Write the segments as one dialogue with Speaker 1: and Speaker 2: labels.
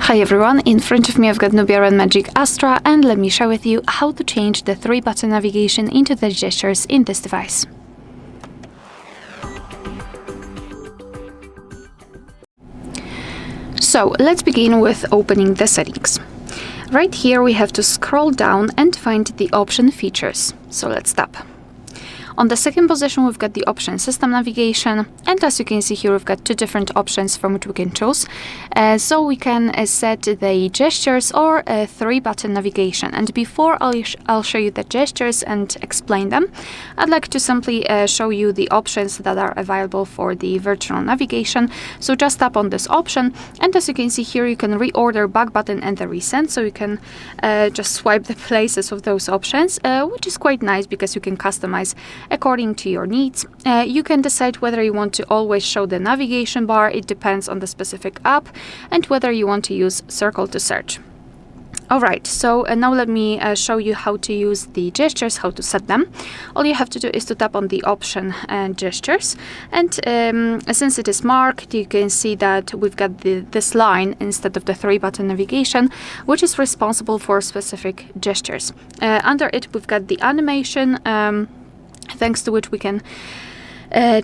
Speaker 1: Hi everyone, in front of me I've got NUBIA Red Magic Astra, and let me share with you how to change the 3-button navigation into the gestures in this device. So let's begin with opening the settings. Right here we have to scroll down and find the option Features. So let's tap. On the second position, we've got the option System Navigation, and as you can see here, we've got two different options from which we can choose. So we can set the gestures or a 3-button navigation. And before I'll show you the gestures and explain them, I'd like to simply show you the options that are available for the virtual navigation. So just tap on this option, and as you can see here, you can reorder back button and the resend. So you can just swipe the places of those options, which is quite nice because you can customize according to your needs. You can decide whether you want to always show the navigation bar, it depends on the specific app, and whether you want to use circle to search. Alright, so now let me show you how to use the gestures, how to set them. All you have to do is to tap on the option gestures, and since it is marked, you can see that we've got this line instead of the 3-button navigation, which is responsible for specific gestures. Under it, we've got the animation, thanks to which we can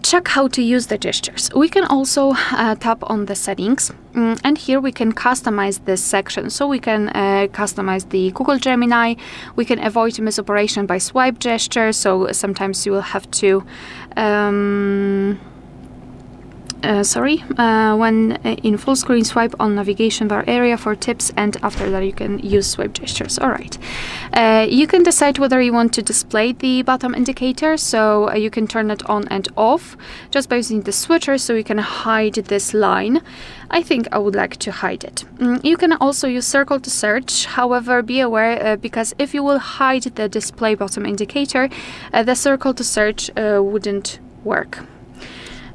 Speaker 1: check how to use the gestures. We can also tap on the settings, and here we can customize this section. So we can customize the Google Gemini. We can avoid misoperation by swipe gesture, so sometimes you will have to when in full screen, swipe on navigation bar area for tips, and after that you can use swipe gestures. Alright, you can decide whether you want to display the bottom indicator, so you can turn it on and off just by using the switcher, so you can hide this line. I think I would like to hide it. You can also use circle to search, however be aware because if you will hide the display bottom indicator, the circle to search wouldn't work.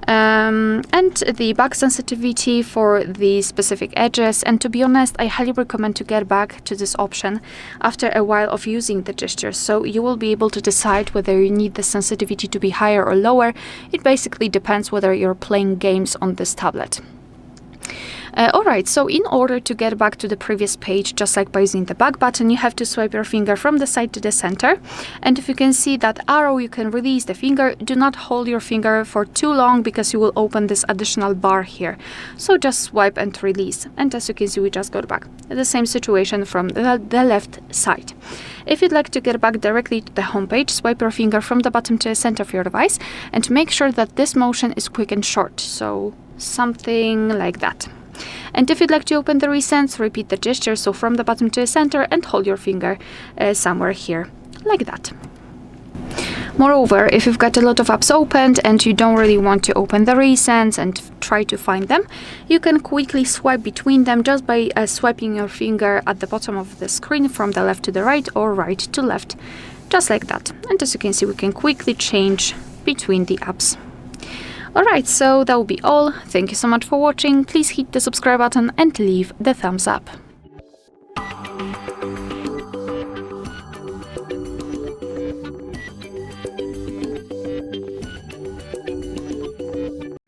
Speaker 1: And the back sensitivity for the specific edges, and to be honest, I highly recommend to get back to this option after a while of using the gestures, so you will be able to decide whether you need the sensitivity to be higher or lower. It basically depends whether you're playing games on this tablet. Alright, so in order to get back to the previous page, just like by using the back button, you have to swipe your finger from the side to the center. And if you can see that arrow, you can release the finger. Do not hold your finger for too long because you will open this additional bar here. So just swipe and release. And as you can see, we just got back. The same situation from the left side. If you'd like to get back directly to the home page, swipe your finger from the bottom to the center of your device and make sure that this motion is quick and short. So something like that. And if you'd like to open the resends, repeat the gesture, so from the bottom to the center, and hold your finger somewhere here, like that. Moreover, if you've got a lot of apps opened and you don't really want to open the resends and try to find them, you can quickly swipe between them just by swiping your finger at the bottom of the screen from the left to the right or right to left, just like that. And as you can see, we can quickly change between the apps. Alright, so that will be all. Thank you so much for watching. Please hit the subscribe button and leave the thumbs up.